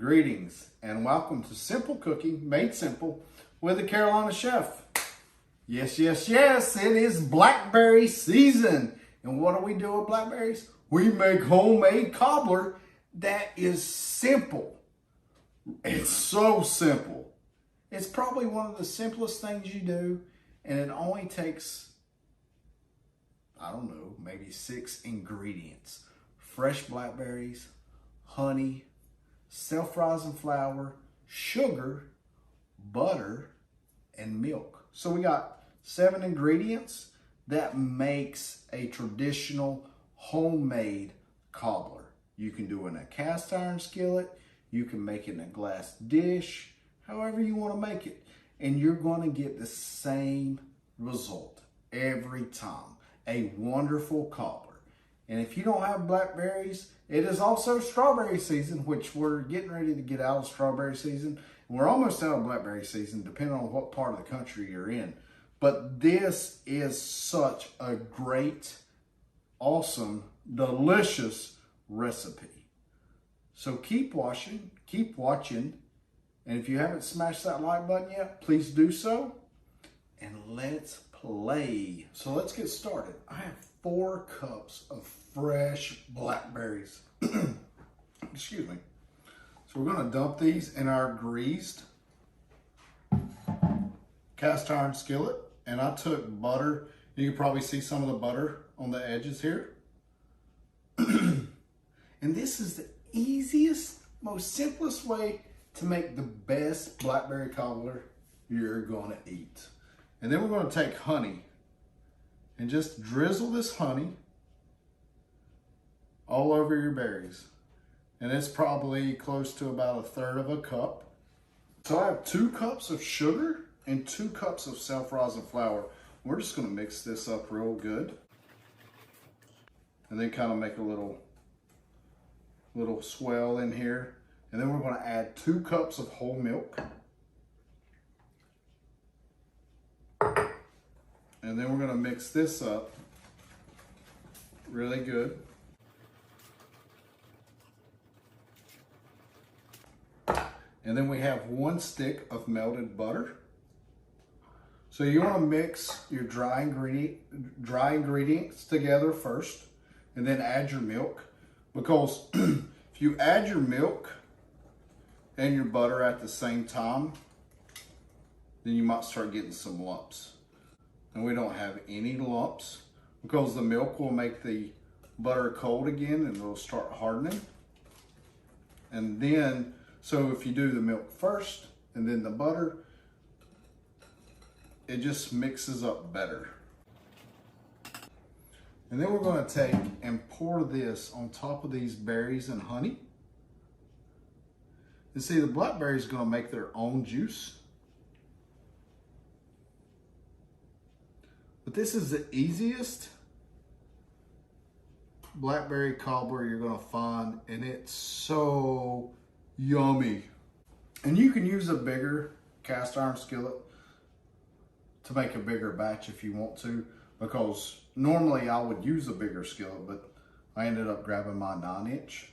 Greetings and welcome to Simple Cooking Made Simple with the Carolina Chef. Yes, yes, yes, it is blackberry season. And what do we do with blackberries? We make homemade cobbler that is simple. It's so simple. It's probably one of the simplest things you do, and it only takes, I don't know, maybe 6 ingredients. Fresh blackberries, honey, self-rising flour, sugar, butter, and milk. So we got 7 ingredients that makes a traditional homemade cobbler. You can do it in a cast iron skillet, you can make it in a glass dish, however you want to make it. And you're going to get the same result every time. A wonderful cobbler. And if you don't have blackberries, it is also strawberry season, which we're getting ready to get out of strawberry season. We're almost out of blackberry season, depending on what part of the country you're in. But this is such a great, awesome, delicious recipe. So keep watching, and if you haven't smashed that like button yet, please do so. And let's play. So let's get started. I have 4 cups of fresh blackberries. Excuse me. So we're going to dump these in our greased cast iron skillet. And I took butter. You can probably see some of the butter on the edges here. And this is the easiest, most simplest way to make the best blackberry cobbler you're going to eat. And then we're going to take honey and just drizzle this honey all over your berries. And it's probably close to about 1/3 of a cup. So I have 2 cups of sugar and 2 cups of self-rising flour. We're just going to mix this up real good. And then kind of make a little swell in here. And then we're going to add 2 cups of whole milk. And then we're going to mix this up really good. And then we have 1 stick of melted butter. So you want to mix your dry ingredients together first, and then add your milk. Because if you add your milk and your butter at the same time, then you might start getting some lumps. And we don't have any lumps because the milk will make the butter cold again and it'll start hardening. And then, so if you do the milk first and then the butter, it just mixes up better. And then we're going to take and pour this on top of these berries and honey. And see, the blackberry is going to make their own juice. But this is the easiest blackberry cobbler you're going to find, and it's so yummy. And you can use a bigger cast iron skillet to make a bigger batch if you want to, because normally I would use a bigger skillet, but I ended up grabbing my 9-inch.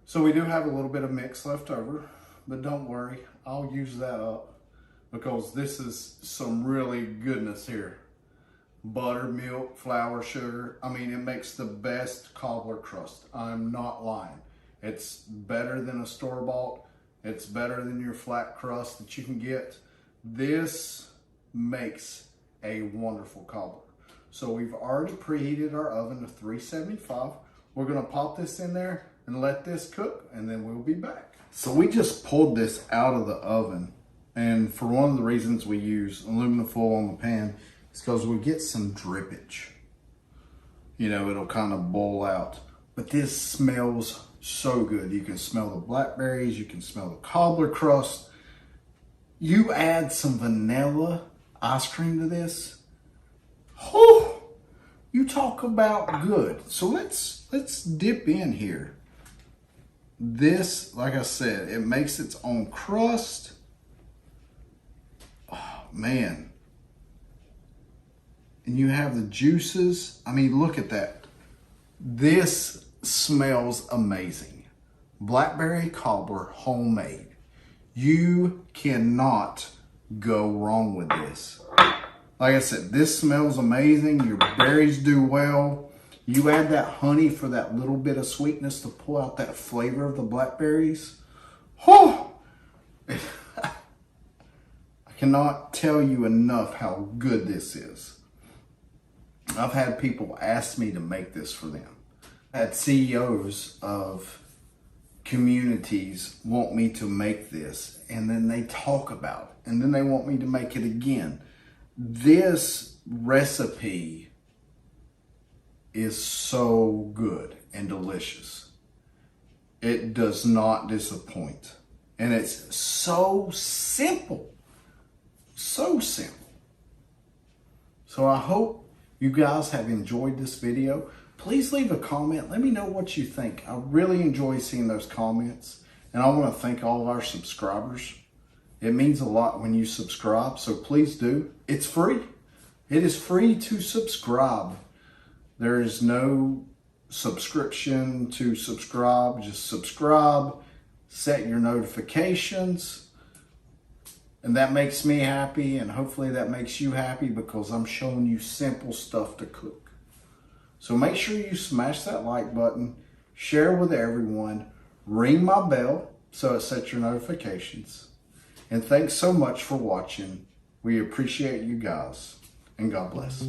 So we do have a little bit of mix left over, but don't worry, I'll use that up because this is some really goodness here. Butter, milk, flour, sugar. I mean, it makes the best cobbler crust. I'm not lying. It's better than a store-bought. It's better than your flat crust that you can get. This makes a wonderful cobbler. So we've already preheated our oven to 375. We're gonna pop this in there and let this cook, and then we'll be back. So we just pulled this out of the oven, and for one of the reasons we use aluminum foil on the pan, it's because we get some drippage. You know, it'll kind of boil out. But this smells so good. You can smell the blackberries, you can smell the cobbler crust. You add some vanilla ice cream to this. Oh, you talk about good. So let's dip in here. This, like I said, it makes its own crust. Oh, man. And you have the juices. I mean, look at that. This smells amazing. Blackberry Cobbler homemade. You cannot go wrong with this. Like I said, this smells amazing. Your berries do well. You add that honey for that little bit of sweetness to pull out that flavor of the blackberries. Oh! I cannot tell you enough how good this is. I've had people ask me to make this for them. I had CEOs of communities want me to make this, and then they talk about it, and then they want me to make it again. This recipe is so good and delicious. It does not disappoint. And it's so simple. So simple. So I hope you guys have enjoyed this video. Please leave a comment. Let me know what you think. I really enjoy seeing those comments. And I want to thank all of our subscribers. It means a lot when you subscribe, so please do. It's free. It is free to subscribe. There is no subscription to subscribe. Just subscribe, set your notifications, and that makes me happy, and hopefully that makes you happy because I'm showing you simple stuff to cook. So make sure you smash that like button, share with everyone, ring my bell so it sets your notifications. And thanks so much for watching. We appreciate you guys, and God bless.